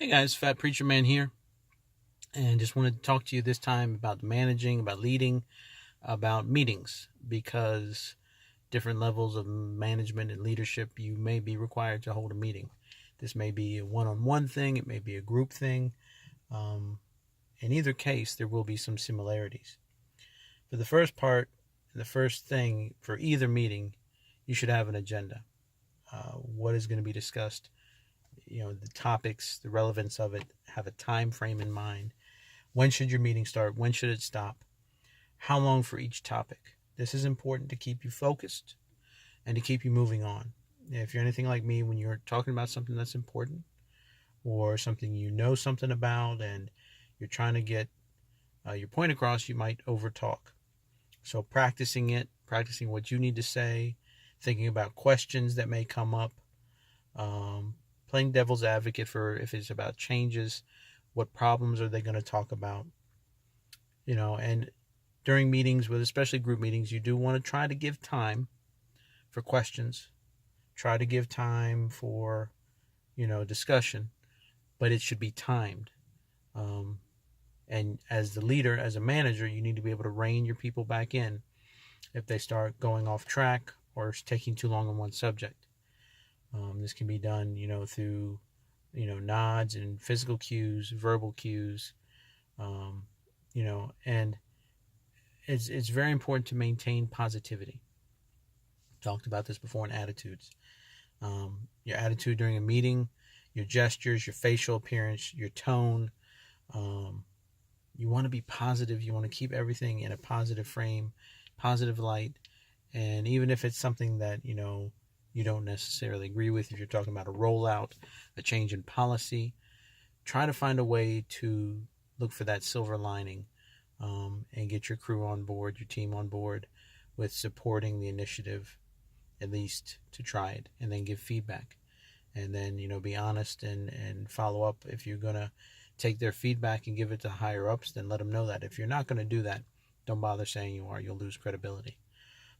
Hey guys, Fat Preacher Man here, and just wanted to talk to you this time about managing, about leading, about meetings, because different levels of management and leadership, you may be required to hold a meeting. This may be a one-on-one thing, it may be a group thing. In either case, there will be some similarities. For the first part, the first thing for either meeting, you should have an agenda. What is going to be discussed? The topics, the relevance of it, have a time frame in mind. When should your meeting start? When should it stop? How long for each topic? This is important to keep you focused and to keep you moving on. If you're anything like me, when you're talking about something that's important or something you know something about and you're trying to get your point across, you might overtalk. So practicing it, practicing what you need to say, thinking about questions that may come up, playing devil's advocate for if it's about changes, what problems are they going to talk about, and during meetings, with especially group meetings, you do want to try to give time for questions, try to give time for, discussion, but it should be timed. And as the leader, as a manager, you need to be able to rein your people back in if they start going off track or taking too long on one subject. This can be done, through, nods and physical cues, verbal cues, and it's very important to maintain positivity. Talked about this before in attitudes. Your attitude during a meeting, your gestures, your facial appearance, your tone. You want to be positive. You want to keep everything in a positive frame, positive light. And even if it's something that, you don't necessarily agree with, if you're talking about a rollout, a change in policy, try to find a way to look for that silver lining, and get your crew on board, your team on board with supporting the initiative, at least to try it, and then give feedback. And then, be honest and follow up. If you're going to take their feedback and give it to higher ups, then let them know that. If you're not going to do that, don't bother saying you are. You'll lose credibility.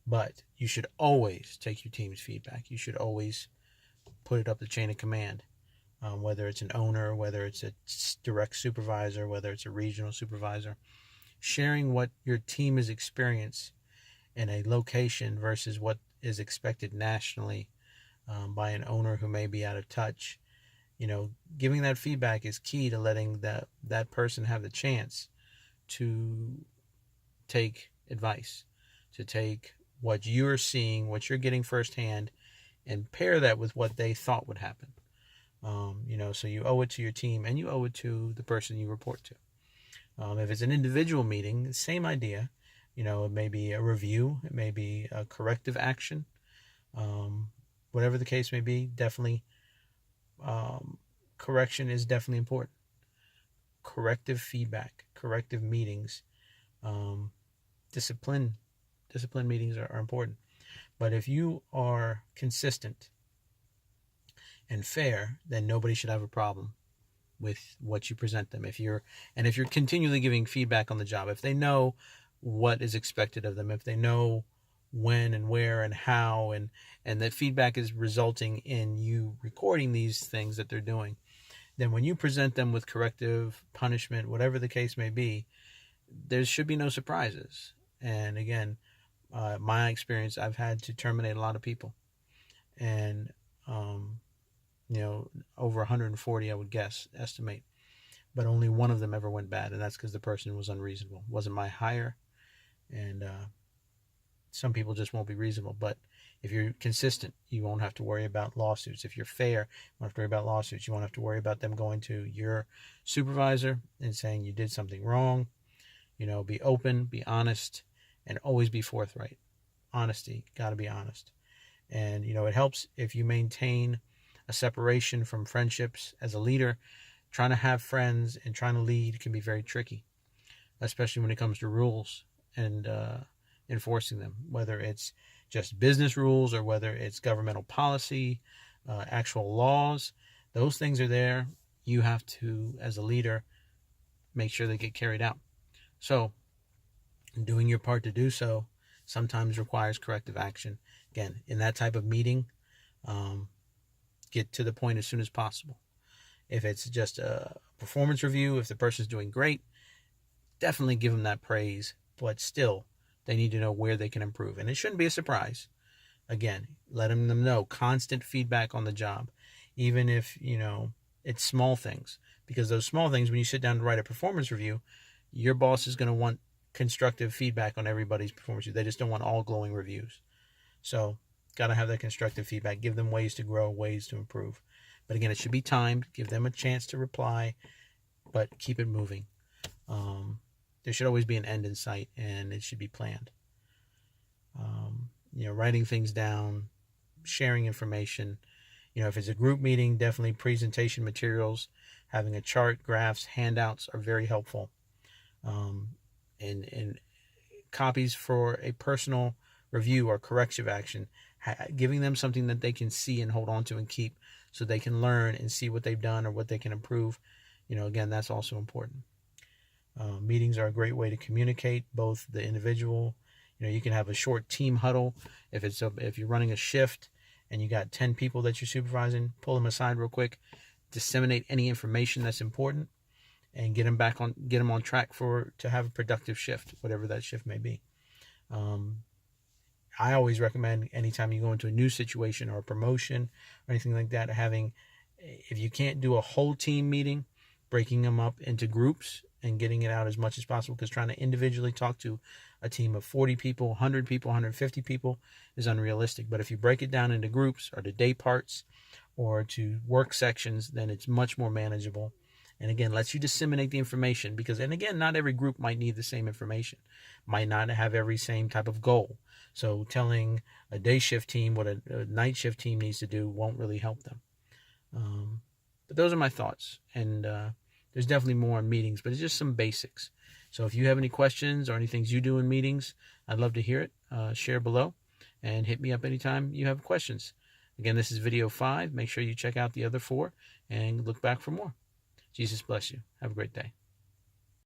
But you should always take your team's feedback. You should always put it up the chain of command, whether it's an owner, whether it's a direct supervisor, whether it's a regional supervisor. Sharing what your team has experienced in a location versus what is expected nationally, by an owner who may be out of touch. Giving that feedback is key to letting that person have the chance to take advice, to take what you're seeing, what you're getting firsthand, and pair that with what they thought would happen. So you owe it to your team and you owe it to the person you report to. If it's an individual meeting, same idea. It may be a review, it may be a corrective action. Whatever the case may be, definitely, correction is definitely important. Corrective feedback, corrective meetings, discipline meetings are important. But if you are consistent and fair, then nobody should have a problem with what you present them. If you're continually giving feedback on the job, if they know what is expected of them, if they know when and where and how, and that feedback is resulting in you recording these things that they're doing, then when you present them with corrective punishment, whatever the case may be, there should be no surprises. And again, my experience, I've had to terminate a lot of people, and over 140, I would estimate, but only one of them ever went bad, and that's because the person was unreasonable. It wasn't my hire, and some people just won't be reasonable. But if you're consistent, you won't have to worry about lawsuits. If you're fair, you won't have to worry about lawsuits. You won't have to worry about them going to your supervisor and saying you did something wrong. Be open, be honest, and always be forthright. Honesty, got to be honest. And, it helps if you maintain a separation from friendships. As a leader, trying to have friends and trying to lead can be very tricky, especially when it comes to rules and enforcing them, whether it's just business rules or whether it's governmental policy, actual laws. Those things are there. You have to, as a leader, make sure they get carried out. So doing your part to do so sometimes requires corrective action. Again, in that type of meeting, get to the point as soon as possible. If it's just a performance review, if the person's doing great, definitely give them that praise. But still, they need to know where they can improve. And it shouldn't be a surprise. Again, letting them know constant feedback on the job, even if, it's small things. Because those small things, when you sit down to write a performance review, your boss is going to want constructive feedback on everybody's performance. They just don't want all glowing reviews. So, got to have that constructive feedback. Give them ways to grow, ways to improve. But again, it should be timed. Give them a chance to reply, but keep it moving. There should always be an end in sight, and it should be planned. Writing things down, sharing information. If it's a group meeting, definitely presentation materials, having a chart, graphs, handouts are very helpful. And copies for a personal review or corrective action, giving them something that they can see and hold on to and keep so they can learn and see what they've done or what they can improve. Again, that's also important. Meetings are a great way to communicate, both the individual. You can have a short team huddle. If you're running a shift and you got 10 people that you're supervising, pull them aside real quick, disseminate any information that's important, and get them on track to have a productive shift, whatever that shift may be. I always recommend, anytime you go into a new situation or a promotion or anything like that, if you can't do a whole team meeting, breaking them up into groups and getting it out as much as possible, because trying to individually talk to a team of 40 people, 100 people, 150 people is unrealistic. But if you break it down into groups or to day parts or to work sections, then it's much more manageable. And again, lets you disseminate the information, because, and again, not every group might need the same information, might not have every same type of goal. So telling a day shift team what a night shift team needs to do won't really help them. But those are my thoughts. And there's definitely more in meetings, but it's just some basics. So if you have any questions or any things you do in meetings, I'd love to hear it. Share below and hit me up anytime you have questions. Again, this is video 5. Make sure you check out the other 4 and look back for more. Jesus bless you. Have a great day.